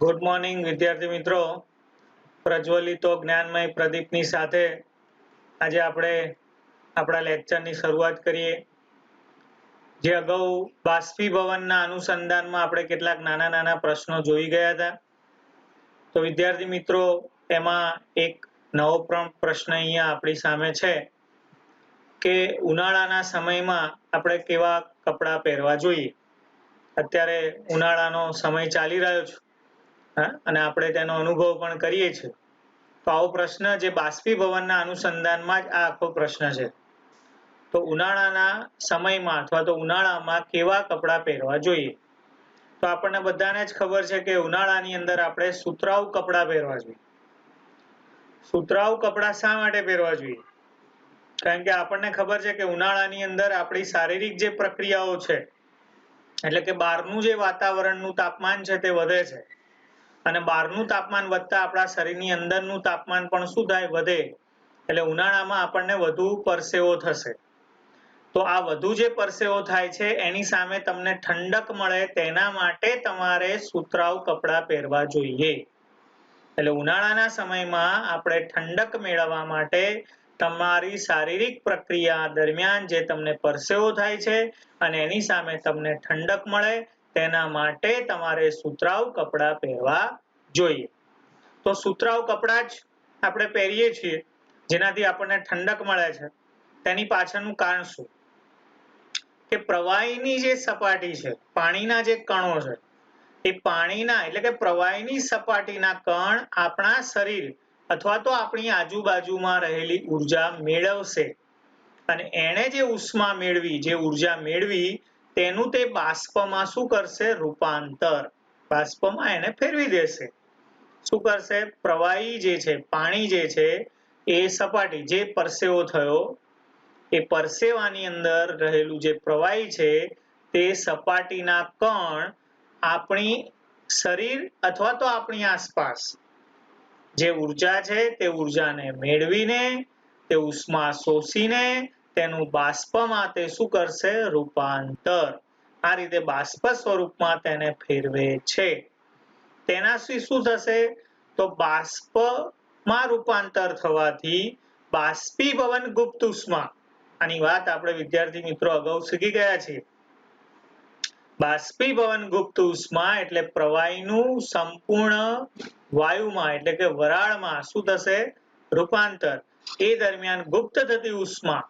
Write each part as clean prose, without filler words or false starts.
Good morning વિદ્યાર્થી મિત્રો, પ્રજ્વલિતો જ્ઞાનમય પ્રદીપની સાથે આજે આપણે આપણા લેક્ચરની શરૂઆત કરીએ. જે અગાઉ બાષ્પીભવનના અનુસંધાનમાં આપણે કેટલાક નાના નાના પ્રશ્નો જોઈ ગયા હતા. તો વિદ્યાર્થી મિત્રો, એમાં એક નવો પ્રશ્ન અહીંયા આપણી સામે છે કે ઉનાળાના સમયમાં આપણે કેવા કપડાં પહેરવા જોઈએ. અત્યારે ઉનાળાનો સમય ચાલી રહ્યો છે અને આપણે તેનો અનુભવ પણ કરીએ છીએ. તો આવો પ્રશ્ન જે બાષ્પીભવનના અનુસંધાનમાં જ આ આખો પ્રશ્ન છે. તો ઉનાળાના સમયમાં અથવા તો ઉનાળામાં કેવા કપડાં પહેરવા જોઈએ. તો આપણને બધાને જ ખબર છે કે ઉનાળાની અંદર આપણે સુતરાઉ કપડાં પહેરવા જોઈએ. સુતરાઉ કપડાં શા માટે પહેરવા જોઈએ? કારણ કે આપણને ખબર છે કે ઉનાળાની અંદર આપણી શારીરિક જે પ્રક્રિયાઓ છે, એટલે કે બહારનું જે વાતાવરણનું તાપમાન છે તે વધે છે અને બહારનું તાપમાન વધતા આપણા શરીરની અંદરનું તાપમાન પણ શું થાય? વધે. એટલે ઉનાળામાં આપણને વધુ પરસેવો થશે. તો આ વધુ જે પરસેવો થાય છે એની સામે તમને ઠંડક મળે તેના માટે તમારે સુતરાઉ કપડાં પહેરવા જોઈએ. એટલે ઉનાળાના સમયમાં આપણે ઠંડક મેળવવા માટે તમારી શારીરિક પ્રક્રિયા દરમિયાન જે તમને પરસેવો થાય છે અને એની સામે તમને ઠંડક મળે તેના માટે તમારે સુતરાઉ કપડાં પહેરવા જોઈએ. તો સુતરાઉ કપડાં જ આપણે પહેરીએ છીએ જેનાથી આપણને ઠંડક મળે છે. તેની પાછળનું કારણ શું? કે પ્રવાહીની જે સપાટી છે, પાણીના જે કણો છે, એ પાણીના એટલે કે પ્રવાહીની સપાટીના કણ આપણા શરીર અથવા તો આપણી આજુબાજુમાં રહેલી ઉર્જા મેળવશે અને એણે જે ઉષ્મા મેળવી, જે ઉર્જા મેળવી તેનું તે બાષ્પમાં શું કરશે? રૂપાંતર. બાષ્પમાં એને ફેરવી દેશે. શું કરશે? પ્રવાહી જે છે, પાણી જે છે, એ સપાટી જે પરસેવો થયો એ પરસેવાની અંદર રહેલું જે પ્રવાહી છે તે સપાટીના કણ આપણી શરીર અથવા તો આપણી આસપાસ જે ઉર્જા છે તે ઉર્જાને મેળવીને, તે ઉષ્મા શોષીને તેનું બાષ્પમાં તે શું કરશે? રૂપાંતર. આ રીતે બાષ્પ સ્વરૂપમાં તેને ફેરવે છે. તેનાથી શું થશે? તો બાષ્પમાં રૂપાંતર થવાથી બાષ્પીભવન ગુપ્ત ઉષ્મા, આની વાત આપણે વિદ્યાર્થી મિત્રો અગાઉ શીખી ગયા છીએ. બાષ્પીભવન ગુપ્ત ઉષ્મા એટલે પ્રવાહીનું સંપૂર્ણ વાયુમાં એટલે કે વરાળમાં શું થશે? રૂપાંતર. એ દરમિયાન ગુપ્ત થતી ઉષ્મા,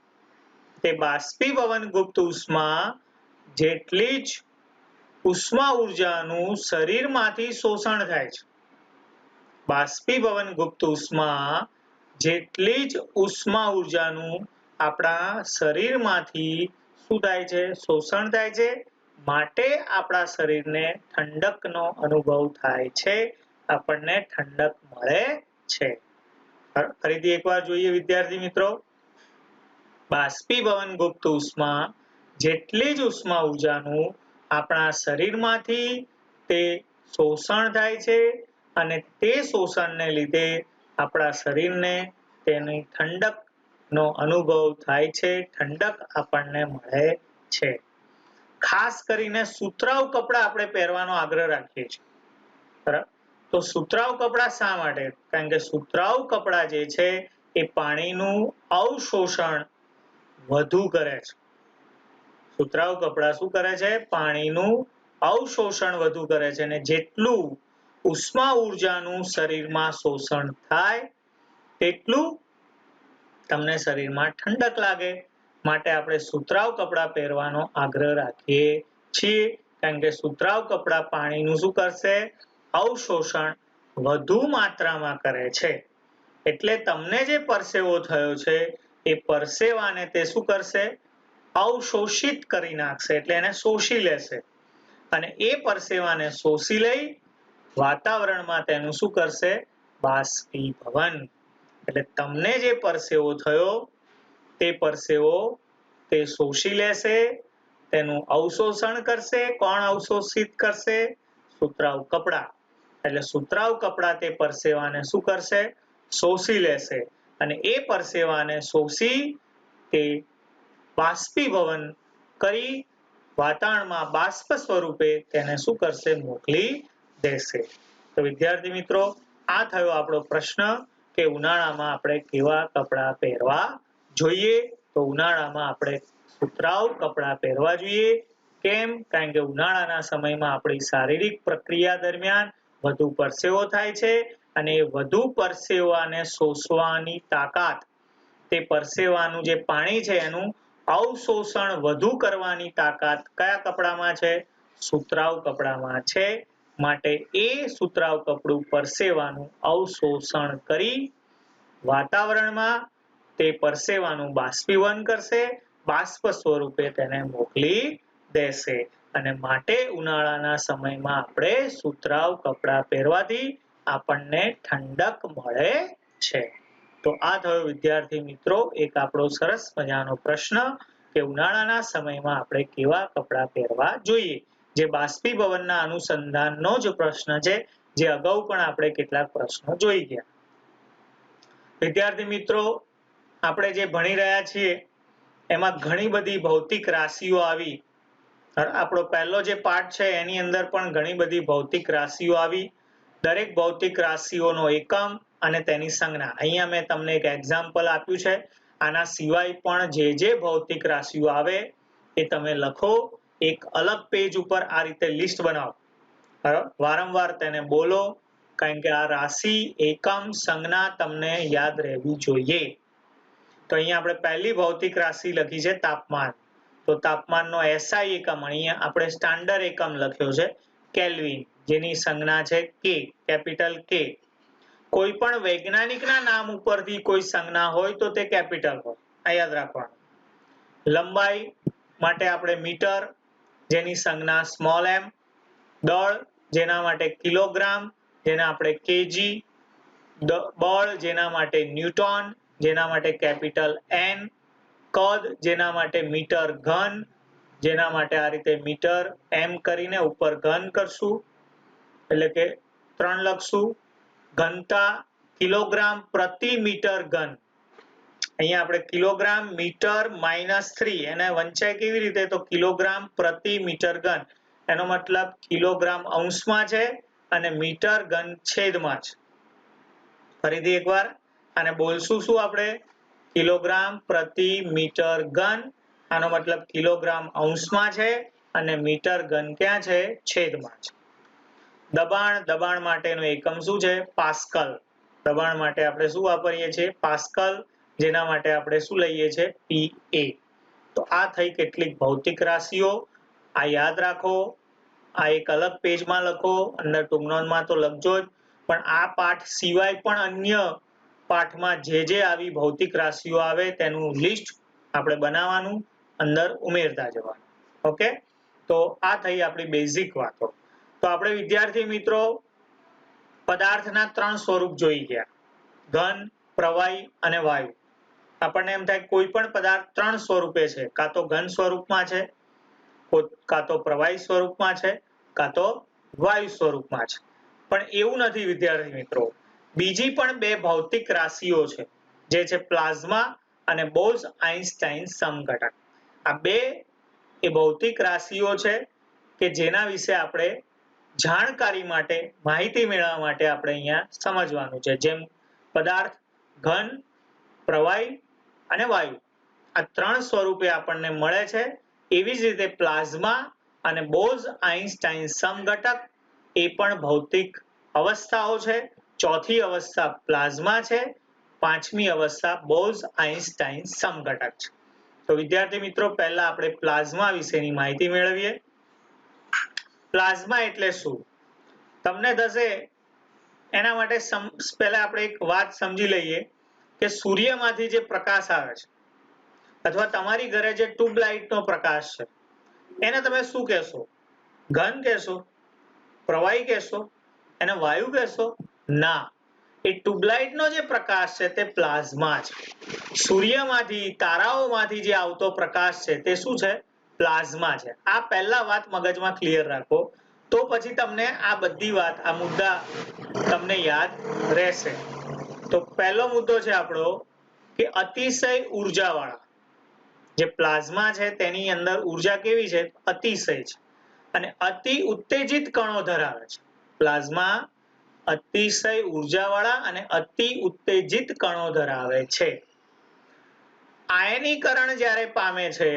તે બાષ્પીભવન ગુપ્ત ઉષ્મા જેટલી જ ઉષ્મા ઉર્જાનું શરીરમાંથી શોષણ થાય છે. બાષ્પીભવન ગુપ્ત ઉષ્મા જેટલી જ ઉષ્મા ઉર્જાનું આપણા શરીરમાંથી શું થાય છે? શોષણ થાય છે. માટે આપણા શરીરને ઠંડકનો અનુભવ થાય છે, આપણને ઠંડક મળે છે. ફરીથી એકવાર જોઈએ વિદ્યાર્થી મિત્રો. બાષ્પીભવન ગુપ્ત ઉષ્મા જેટલી જ ઉષ્મા ઉર્જાનું આપણા શરીરમાંથી તે શોષણ થાય છે અને તે શોષણને લીધે આપણા શરીરને તેની ઠંડકનો અનુભવ થાય છે, ઠંડક આપણને મળે છે. ખાસ કરીને સુતરાઉ કપડાં આપણે પહેરવાનો આગ્રહ રાખીએ છીએ. બરાબર? તો સુતરાઉ કપડાં શા માટે? કારણ કે સુતરાઉ કપડાં જે છે એ પાણીનું અવશોષણ વધુ કરે છે. સુતરાઉ કપડાં શું કરે છે? પાણીનું અવશોષણ વધુ કરે છે અને જેટલું ઉષ્મા ઉર્જાનું શરીરમાં શોષણ થાય તેટલું તમને શરીરમાં ઠંડક લાગે. માટે આપણે સુતરાઉ કપડાં પહેરવાનો આગ્રહ રાખીએ છીએ. કારણ કે સુતરાઉ કપડાં પાણીનું શું કરશે? અવશોષણ વધુ માત્રામાં કરે છે. એટલે તમને જે પરસેવો થયો છે એ પરસેવાને તે શું કરશે? અવશોષિત કરી નાખશે. એટલે એને શોષી લેશે અને એ પરસેવાને શોષી લઈ વાતાવરણમાં તેનું શું કરશે? બાષ્પીભવન. એટલે તમને જે પરસેવો થયો તે પરસેવો તે શોષી લેશે, તેનું અવશોષણ કરશે. કોણ અવશોષિત કરશે? સુતરાઉ કપડાં. એટલે સુતરાઉ કપડાં તે પરસેવાને શું કરશે? શોષી લેશે અને એ પરસેવાને શોષી તે બાષ્પીભવન કરી વાતાવરણમાં બાષ્પ સ્વરૂપે તેને શું કરશે? મોકલી દેશે. તો વિદ્યાર્થી મિત્રો, આ થયો આપણો પ્રશ્ન કે ઉનાળામાં આપણે કેવા કપડાં પહેરવા જોઈએ. તો ઉનાળામાં આપણે સુતરાઉ કપડાં પહેરવા જોઈએ. કેમ? કારણ કે ઉનાળાના સમયમાં આપણી શારીરિક પ્રક્રિયા દરમિયાન વધુ પરસેવો થાય છે અને વધુ પરસેવાને શોષવાની તાકાત, તે પરસેવાનું જે પાણી છે એનું અવશોષણ વધુ કરવાની તાકાત કયા કપડામાં છે? સુતરાઉ કપડામાં છે. માટે એ સુતરાઉ કપડું પરસેવાનું અવશોષણ કરી વાતાવરણમાં તે પરસેવાનું બાષ્પીભવન કરશે, બાષ્પ સ્વરૂપે તેને મોકલી દેશે અને માટે ઉનાળાના સમયમાં આપણે સુતરાઉ કપડાં પહેરવાથી આપણને ઠંડક મળે છે. તો આ થયો વિદ્યાર્થી મિત્રો એક આપણો સરસ મજાનો પ્રશ્ન કે ઉનાળાના સમયમાં આપણે કેવા કપડાં પહેરવા જોઈએ. જે બાષ્પીભવનના અનુસંધાનનો જ પ્રશ્ન છે, જે અગાઉ પણ આપણે કેટલાક પ્રશ્નો જોઈ ગયા. વિદ્યાર્થી મિત્રો, આપણે જે ભણી રહ્યા છીએ એમાં ઘણી બધી ભૌતિક રાશિઓ આવી. આપણો પહેલો જે પાઠ છે એની અંદર પણ ઘણી બધી ભૌતિક રાશિઓ આવી. દરેક ભૌતિક રાશિઓનો એકમ અને તેની સંજ્ઞા. અહીંયા મેં તમને એક એક્ઝામ્પલ આપ્યું છે. આના સિવાય પણ જે ભૌતિક રાશિઓ આવે એ તમે લખો. એક અલગ પેજ ઉપર આ રીતે લિસ્ટ બનાવો. વારંવાર તેને બોલો, કારણ કે આ રાશિ, એકમ, સંજ્ઞા તમને યાદ રહેવી જોઈએ. તો અહીંયા આપણે પહેલી ભૌતિક રાશિ લખી છે તાપમાન. તો તાપમાનનો SI એકમ, અહીંયા આપણે સ્ટાન્ડર્ડ એકમ લખ્યો છે કેલ્વિન, જેની સંજ્ઞા છે K, કેપિટલ K. કોઈ પણ વૈજ્ઞાનિકના નામ ઉપરથી કોઈ સંજ્ઞા હોય તો તે કેપિટલ હોય, આ યાદ રાખવાનું. લંબાઈ માટે આપણે મીટર, જેની સંજ્ઞા સ્મોલ m. દળ, જેના માટે કિલોગ્રામ, જેના આપણે કેજી. બળ, જેના માટે ન્યૂટન, જેના માટે કેપિટલ N. કદ, જેના માટે મીટર ઘન, જેના માટે આ રીતે મીટર એમ કરીને ઉપર ઘન કરશું, એટલે કે 3 લખશું. ઘનતા કિલોગ્રામ પ્રતિ મીટર ઘન. અહીંયા આપણે કિલોગ્રામ મીટર -3 એને વંચાય કેવી રીતે? તો કિલોગ્રામ પ્રતિ મીટર ઘન. એનો મતલબ કિલોગ્રામ અંશમાં છે અને મીટર ઘન છેદમાં છે. ફરીથી એકવાર આને બોલશું શું આપણે? કિલોગ્રામ પ્રતિ મીટર ઘન. આનો મતલબ કિલોગ્રામ અંશમાં છે અને મીટર ઘન ક્યાં છે? છેદમાં છે. દબાણ, દબાણ માટેનો એકમ શું છે? પાસ્કલ. દબાણ માટે આપણે શું વાપરીએ છીએ? પાસ્કલ, જેના માટે આપણે શું લઈએ છીએ? PA. તો આ થઈ કેટલીક ભૌતિક રાશિઓ. આ યાદ રાખો. આ એક અલગ પેજમાં લખો, અંદર ટૂંકનોંધમાં તો લખજો જ, પણ આ પાઠ સિવાય પણ અન્ય પાઠમાં જે આવી ભૌતિક રાશિઓ આવે તેનું લિસ્ટ આપણે બનાવવાનું, અંદર ઉમેરતા જવાનું. ઓકે, તો આ થઈ આપણી બેઝિક વાતો. તો આપણે વિદ્યાર્થી મિત્રો પદાર્થના 3 સ્વરૂપ જોઈ ગયા: ઘન, પ્રવાહી અને વાયુ. આપણને એમ થાય કોઈ પણ પદાર્થ 3 સ્વરૂપે છે, કાં તો ઘન સ્વરૂપમાં છે, કાં તો પ્રવાહી સ્વરૂપમાં છે, કાં તો વાયુ સ્વરૂપમાં છે. પણ એવું નથી વિદ્યાર્થી મિત્રો. બીજી પણ 2 ભૌતિક રાશિઓ છે, જે છે પ્લાઝ્મા અને બોઝ-આઇન્સ્ટાઇન સમઘટક. આ 2 એ ભૌતિક રાશિઓ છે કે જેના વિશે આપણે જાણકારી માટે, માહિતી મેળવવા માટે આપણે અહીંયા સમજવાનું છે. જેમ પદાર્થ ઘન, પ્રવાહી અને વાયુ, આ 3 સ્વરૂપે આપણને મળે છે. એવી જ રીતે પ્લાઝ્મા અને બોઝ-આઇન્સ્ટાઇન સમઘટક એ પણ ભૌતિક અવસ્થાઓ છે. ચોથી અવસ્થા પ્લાઝ્મા છે, 5મી અવસ્થા બોઝ-આઇન્સ્ટાઇન સમઘટક છે. તો વિદ્યાર્થી મિત્રો પહેલા આપણે પ્લાઝ્મા વિશેની માહિતી મેળવીએ. પ્લાઝ્મા એટલે શું? તમને થશે એના માટે પહેલા આપણે એક વાત સમજી લઈએ કે સૂર્યમાંથી જે પ્રકાશ આવે છે, અથવા તમારી ઘરે જે ટ્યુબલાઇટનો પ્રકાશ છે, એને તમે શું કહેશો? ઘન કહેશો? પ્રવાહી કહેશો? એને વાયુ કહેશો? ના, એ ટ્યુબલાઇટનો જે પ્રકાશ છે તે પ્લાઝ્મા છે. સૂર્યમાંથી, તારાઓમાંથી જે આવતો પ્રકાશ છે તે શું છે? પ્લાઝ્મા છે. આ પહેલા વાત મગજમાં ક્લિયર રાખો, તો પછી તમને આ બધી વાત, આ મુદ્દા તમને યાદ રહેશે. તો પહેલો મુદ્દો છે આપણો કે અતિશય ઉર્જાવાળા જે પ્લાઝ્મા છે તેની અંદર ઉર્જા કેવી છે? અતિશય છે અને અતિ ઉત્તેજિત કણો ધરાવે છે. પ્લાઝમા અતિશય ઉર્જાવાળા અને અતિ ઉત્તેજિત કણો ધરાવે છે. આયનીકરણ જ્યારે પામે છે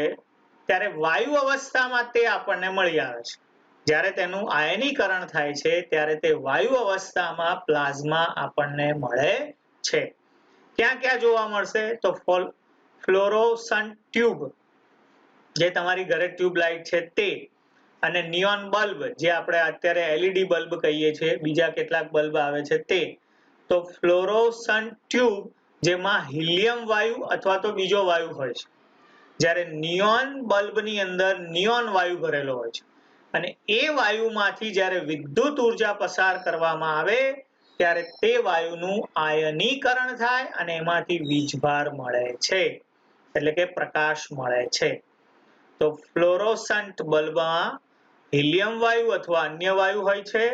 ત્યારે વાયુ અવસ્થામાં તે આપણને મળી આવે છે. જ્યારે તેનું આયનીકરણ થાય છે ત્યારે તે વાયુ અવસ્થામાં પ્લાઝમા આપણને મળે છે. ક્યાં ક્યાં જોવા મળશે? તો ફ્લોરોસન્ટ ટ્યુબ, જે તમારી ઘરે ટ્યુબ લાઇટ છે તે, અને નિયોન બલ્બ, જે આપણે અત્યારે LED બલ્બ કહીએ છીએ, બીજા કેટલાક બલ્બ આવે છે તે. તો ફ્લોરોસન્ટ ટ્યુબ જેમાં હિલિયમ વાયુ અથવા તો બીજો વાયુ હોય છે, જ્યારે નિયોન બલ્બની અંદર નિયોન વાયુ ભરેલો હોય છે, અને એ વાયુમાંથી જ્યારે વિદ્યુત ઉર્જા પસાર કરવામાં આવે ત્યારે તે વાયુનું આયનીકરણ થાય અને એમાંથી વીજભાર મળે છે, એટલે કે પ્રકાશ મળે છે. તો ફ્લોરોસન્ટ બલ્બમાં હિલિયમ વાયુ અથવા અન્ય વાયુ હોય છે.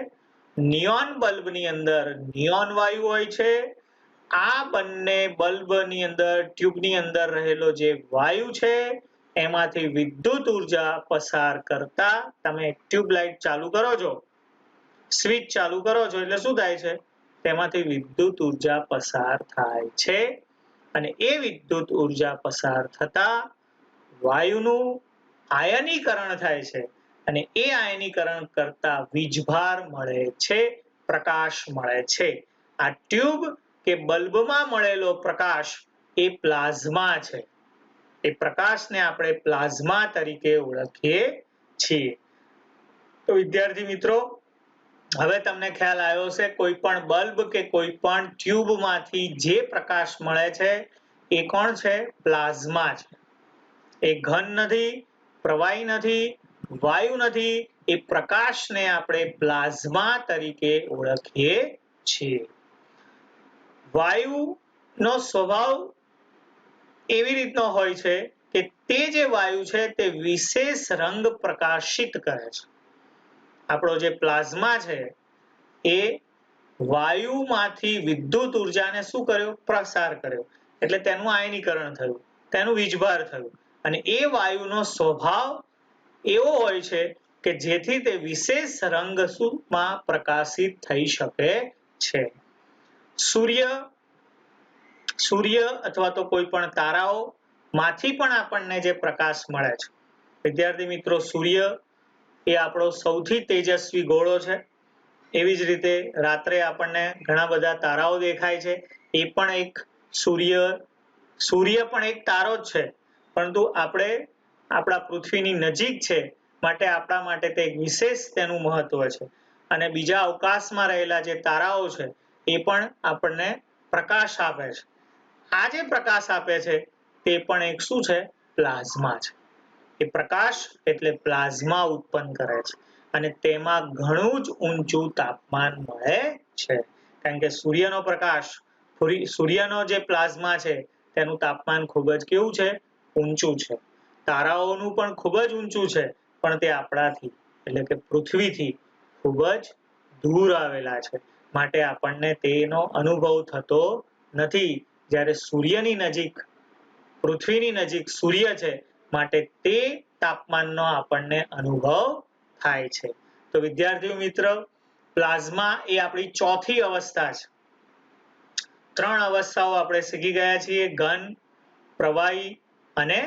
નિયોન બલ્બની અંદર નિયોન વાયુ હોય છે. આ બંને બલ્બની અંદર, ટ્યુબની અંદર રહેલો જે વાયુ છે એમાંથી વિદ્યુત ઉર્જા પસાર કરતા, તમે ટ્યુબ લાઇટ ચાલુ કરો છો, સ્વિચ ચાલુ કરો છો એટલે શું થાય છે? તેમાંથી વિદ્યુત ઉર્જા પસાર થાય છે, અને એ વિદ્યુત ઉર્જા પસાર થતા વાયુનું આયનીકરણ થાય છે, અને એ આયનીકરણ કરતા વીજભાર મળે છે, પ્રકાશ મળે છે. આ ટ્યુબ કે બલ્બમાં મળેલો પ્રકાશ એ પ્લાઝ્મા છે. એ પ્રકાશને આપણે પ્લાઝ્મા તરીકે ઓળખીએ છીએ. તો વિદ્યાર્થી મિત્રો, હવે તમને ખ્યાલ આવ્યો હશે, કોઈ પણ બલ્બ કે કોઈ પણ ટ્યુબમાંથી જે પ્રકાશ મળે છે એ કોણ છે? પ્લાઝ્મા છે. એ ઘન નથી, પ્રવાહી નથી, વાયુ નથી, એ પ્રકાશને આપણે પ્લાઝ્મા તરીકે ઓળખીએ છીએ. વાયુનો સ્વભાવ એવી રીતનો હોય છે કે તે જે વાયુ છે તે વિશેષ રંગ પ્રકાશિત કરે છે. આપણો જે પ્લાઝ્મા છે એ વાયુમાંથી વિદ્યુત ઉર્જાને શું કર્યો? પ્રસાર કર્યો, એટલે તેનું આયનીકરણ થયું, તેનું વીજભાર થયું, અને એ વાયુનો સ્વભાવ એવો હોય છે કે જેથી તે વિશેષ રંગમાં પ્રકાશિત થઈ શકે છે. સૂર્ય અથવા તો કોઈ પણ તારાઓ માંથી પણ આપણને જે પ્રકાશ મળે છે, વિદ્યાર્થી મિત્રો, સૂર્ય એ આપણો સૌથી તેજસ્વી ગોળો છે. એવી જ રીતે રાત્રે આપણને ઘણા બધા તારાઓ દેખાય છે, એ પણ એક સૂર્ય પણ એક તારો જ છે, પરંતુ આપણે આપણા પૃથ્વીની નજીક છે માટે આપણા માટે તે વિશેષ તેનું મહત્વ છે. અને બીજા અવકાશમાં રહેલા જે તારાઓ છે એ પણ આપણને પ્રકાશ આપે છે. આ જે પ્રકાશ આપે છે તે પણ એક શું છે? પ્લાઝ્મા છે. એ પ્રકાશ એટલે પ્લાઝ્મા ઉત્પન્ન કરે છે, અને તેમાં ઘણું જ ઊંચું તાપમાન મળે છે, કારણ કે સૂર્યનો પ્રકાશ, સૂર્યનો જે પ્લાઝ્મા છે તેનું તાપમાન ખૂબ જ કેવું છે? ઊંચું છે. તારાઓનું પણ ખૂબ જ ઊંચું છે, પણ તે આપણાથી એટલે કે પૃથ્વીથી ખૂબ જ દૂર આવેલા છે, માટે આપણને તેનો અનુભવ થતો નથી. જ્યારે સૂર્યની નજીક, પૃથ્વીની નજીક સૂર્ય છે માટે તે તાપમાનનો આપણને અનુભવ થાય છે. તો વિદ્યાર્થી મિત્રો, પ્લાઝ્મા એ આપણી ચોથી અવસ્થા છે. 3 અવસ્થાઓ આપણે શીખી ગયા છીએ: ઘન, પ્રવાહી અને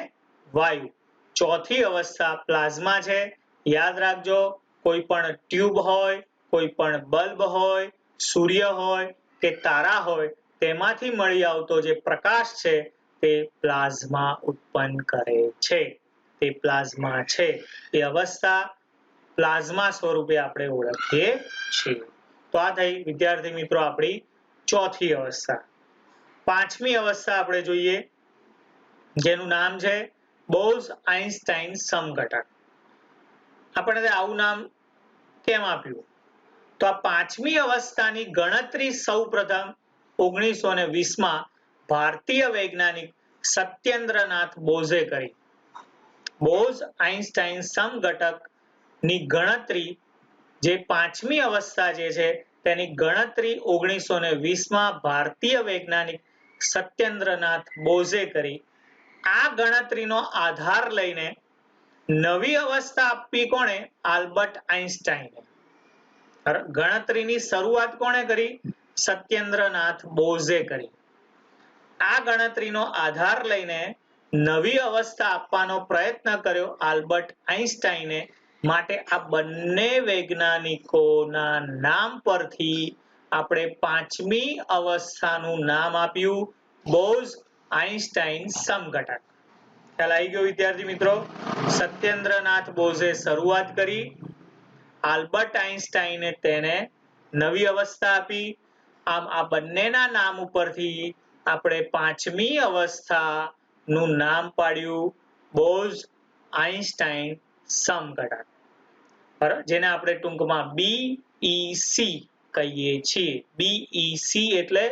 વાયુ. ચોથી અવસ્થા પ્લાઝ્મા છે. યાદ રાખજો, કોઈ પણ ટ્યુબ હોય, કોઈ પણ બલ્બ હોય, સૂર્ય હોય કે તારા હોય, તેમાંથી મળી આવતો જે પ્રકાશ છે તે પ્લાઝ્મા ઉત્પન્ન કરે છે. તે પ્લાઝ્મા છે. એ અવસ્થા પ્લાઝ્મા સ્વરૂપે આપણે ઓળખીએ છીએ. તો આ થઈ વિદ્યાર્થી મિત્રો આપણી ચોથી અવસ્થા. પાંચમી અવસ્થા આપણે જોઈએ, જેનું નામ છે બોઝ-આઇન્સ્ટાઇન સમઘટક. આપણે આવું નામ કેમ આપ્યું? તો આ પાંચમી અવસ્થાની ગણતરી સૌપ્રથમ 1920માં ભારતીય વૈજ્ઞાનિક સત્યેન્દ્રનાથ બોઝે કરી. બોઝ-આઇન્સ્ટાઇન સમઘટક ની ગણતરી, જે પાંચમી અવસ્થા જે છે તેની ગણતરી 1920માં ભારતીય વૈજ્ઞાનિક સત્યેન્દ્રનાથ બોઝે કરી. આ ગણતરીનો આધાર લઈને નવી અવસ્થા આપવી કોણે? આલ્બર્ટ આઇન્સ્ટાઈને. ગણતરીની શરૂઆત કોણે કરી? સત્યેન્દ્રનાથ બોઝે કરી. આ ગણતરીનો આધાર લઈને નવી અવસ્થા આપવાનો પ્રયત્ન કર્યો આલ્બર્ટ આઇન્સ્ટાઈને. માટે આ બંને વૈજ્ઞાનિકોના નામ પરથી આપણે પાંચમી અવસ્થાનું નામ આપ્યું બોઝ-આઇન્સ્ટાઈન સમઘટક. ખ્યાલ આવી ગયો વિદ્યાર્થી મિત્રો? સત્યેન્દ્રનાથ બોઝે શરૂઆત કરી, આલ્બર્ટ આઇન્સ્ટાઈને તેને નવી અવસ્થા આપી. આમ આ બંનેના નામ ઉપરથી આપણે પાંચમી અવસ્થાનું નામ પાડ્યું બોઝ-આઇન્સ્ટાઈન સમઘટક. બરાબર, જેને આપણે ટૂંકમાં BEC કહીએ છીએ. BEC એટલે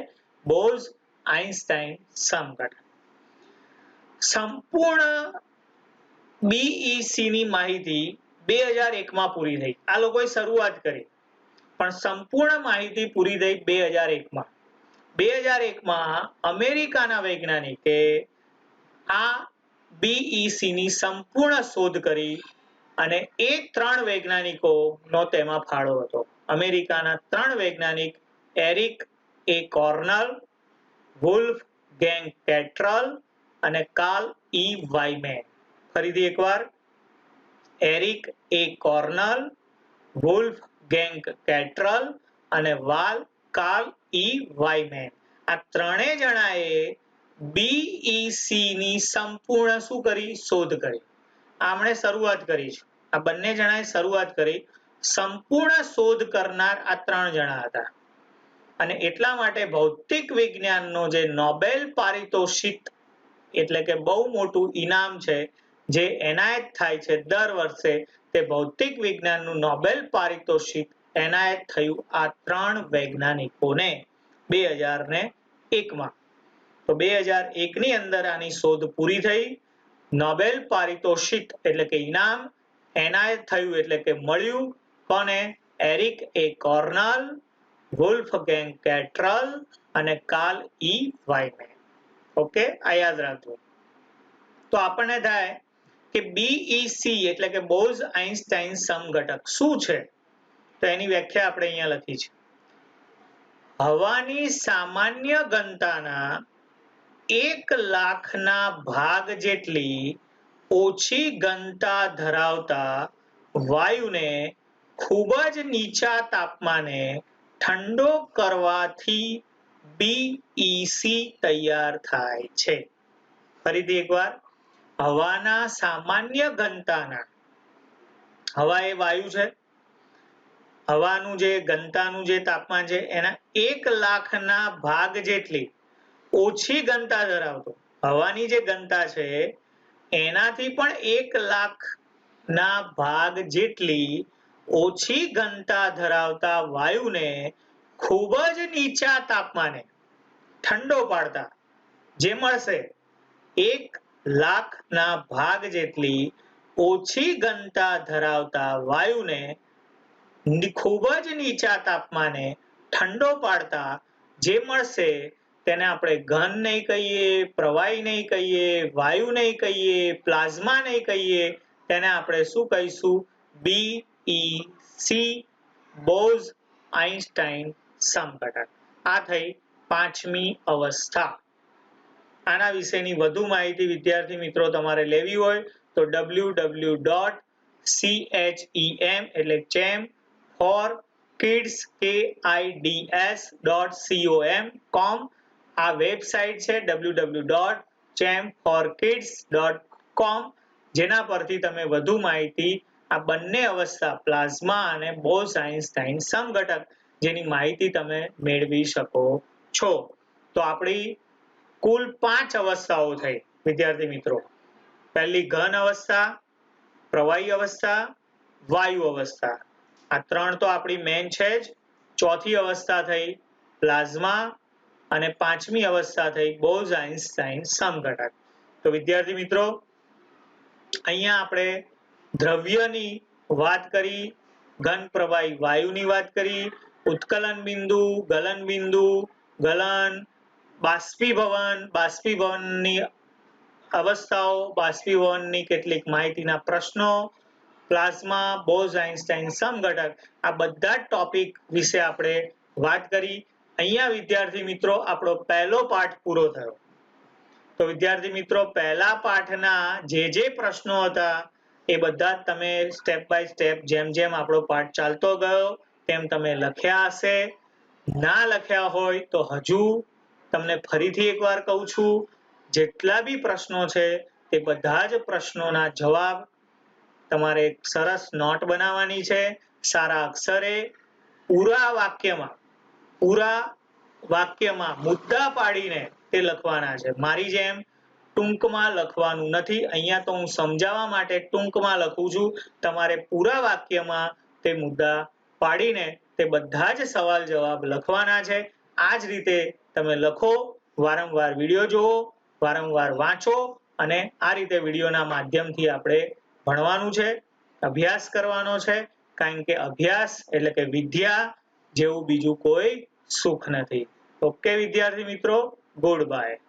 બોઝ-આઇન્સ્ટાઈન સમઘટક. સંપૂર્ણ BEC ની માહિતી 2001માં પૂરી થઈ. આ લોકોએ શરૂઆત કરી, પણ સંપૂર્ણ માહિતી પૂરી થઈ 2001માં. 2001માં અમેરિકાના વૈજ્ઞાનિકે આ BEC ની સંપૂર્ણ શોધ કરી અને એ 3 વૈજ્ઞાનિકોનો તેમાં ફાળો હતો. અમેરિકાના 3 વૈજ્ઞાનિક એરિક એ કોર્નલ, વુલ્ફગેંગ પેટ્રલ અને કાર્લ ઈ વાયમેન. ફરીથી એકવાર, એરિક એ કોર્નલ, વુલ્ફગેંગ પેટ્રલ અને કાર્લ ઈ વાયમેન. આ ત્રણેય જણાએ BEC ની સંપૂર્ણ શું કરી? શોધ કરી. આમણે શરૂઆત કરી છે. આ બંને જણાએ શરૂઆત કરી. સંપૂર્ણ શોધ કરનાર આ 3 જણા હતા. અને એટલા માટે ભૌતિક વિજ્ઞાનનો જે નોબેલ પારિતોષિક એટલે કે બહુ મોટું ઇનામ છે જે એનાયત થાય છે દર વર્ષે, તે ભૌતિક વિજ્ઞાનનું નોબેલ પારિતોષિક એનાયત થયું આ 3 વૈજ્ઞાનિકોને 2001માં. તો 2001 ની અંદર આની શોધ પૂરી થઈ. નોબેલ પારિતોષિક એટલે કે ઇનામ એનાયત થયું એટલે કે મળ્યું કોને? એરિક એ કોર્નલ, વુલ્ફગેંગ પેટ્રલ અને કાર્લ ઈ વાયમેન. ઓકે, આ યાદ રાખજો. તો આપણને થાય કે BEC એટલે કે બોઝ-આઇન્સ્ટાઈન સમઘટક શું છે? તો એની વ્યાખ્યા આપણે અહીંયા લખી છે. હવાની સામાન્ય ઘનતાના 1,00,000ના ભાગ જેટલી ઓછી ઘનતા ધરાવતા વાયુને ખૂબ જ નીચા તાપમાને ઠંડો કરવાથી BEC તૈયાર થાય છે. ફરીથી એકવાર, હવાના સામાન્ય ઘનતાના, હવા એ વાયુ છે, હવાનું જે ઘનતાનું જે તાપમાન છે એના 1,00,000ના ભાગ જેટલી ઓછી ઘનતા ધરાવતો, હવાની જે ઘનતા છે એનાથી પણ 1,00,000ના ભાગ જેટલી ઓછી ઘનતા ધરાવતા વાયુને ખૂબ જ નીચા તાપમાને ઠંડો પાડતા જે મળશે 1,00,000ના ભાગ જેટલી ઓછી ઘનતા ધરાવતા વાયુને ખૂબ જ નીચા તાપમાને ઠંડો પાડતા જે મળશે તેને આપણે ઘન નહીં કહીએ, પ્રવાહી નહીં કહીએ, વાયુ નહીં કહીએ, પ્લાઝ્મા નહીં કહીએ, તેને આપણે શું કહીશું? BEC બોઝ-આઇન્સ્ટાઈન સમઘટક. આ થઈ પાંચમી અવસ્થા. આના વિશેની વધુ માહિતી વિદ્યાર્થી મિત્રો તમારે લેવી હોય તો www.chem એટલે chem for kids.com આ વેબસાઇટ છે www.chamforkids.com, જેના પરથી તમે વધુ માહિતી આ બંને અવસ્થા પ્લાઝ્મા અને બોઝ-આઇન્સ્ટાઈન સમઘટક જેની માહિતી તમે મેળવી શકો છો. તો આપણી કુલ 5 અવસ્થાઓ થઈ વિદ્યાર્થી મિત્રો. પહેલી ઘન અવસ્થા, પ્રવાહી અવસ્થા, વાયુ અવસ્થા. આ 3 તો આપણી મેન છે જ. ચોથી અવસ્થા થઈ પ્લાઝ્મા અને પાંચમી અવસ્થા થઈ બોઝ-આઇન્સ્ટાઈન સમઘટક. તો વિદ્યાર્થી મિત્રો અહીંયા આપણે દ્રવ્યની વાત કરી, ઘન પ્રવાહી વાયુની વાત કરી, ઉત્કલન બિંદુ, ગલન બિંદુ, ગલન, બાષ્પીભવનની અવસ્થાઓ, બાષ્પીભવનની કેટલીક માહિતીના પ્રશ્નો, પ્લાઝમા, બોઝ-આઇન્સ્ટાઇન સમઘટક, આ બધા જ ટોપિક વિશે આપણે વાત કરી. અહીંયા વિદ્યાર્થી મિત્રો આપણો પહેલો પાઠ પૂરો થયો. તો વિદ્યાર્થી મિત્રો પહેલા પાઠના જે પ્રશ્નો હતા એ બધા જ તમે સ્ટેપ બાય સ્ટેપ જેમ જેમ આપણો પાઠ ચાલતો ગયો તેમ તમે લખ્યા હશે. ના લખ્યા હોય તો હજુ તમને ફરીથી એકવાર કહું છું, જેટલા બી પ્રશ્નો છે તે બધા જ પ્રશ્નોના જવાબ તમારે એક સરસ નોટ બનાવવાની છે. સારા અક્ષરે પૂરા વાક્યમાં મુદ્દા પાડીને તે લખવાના છે. મારી જેમ ટૂંકમાં લખવાનું નથી. અહીંયા તો હું સમજાવવા માટે ટૂંકમાં લખું છું. તમારે પૂરા વાક્યમાં તે મુદ્દા પાડીને તે બધા જ સવાલ જવાબ લખવાના છે. આ જ રીતે તમે લખો, વારંવાર વિડીયો જુઓ, વારંવાર વાંચો અને આ રીતે વિડીયોના માધ્યમથી આપણે ભણવાનું છે, અભ્યાસ કરવાનો છે. કારણ કે અભ્યાસ એટલે કે વિદ્યા જેવું બીજું કોઈ સુખ નથી. ઓકે વિદ્યાર્થી મિત્રો, ગુડ બાય.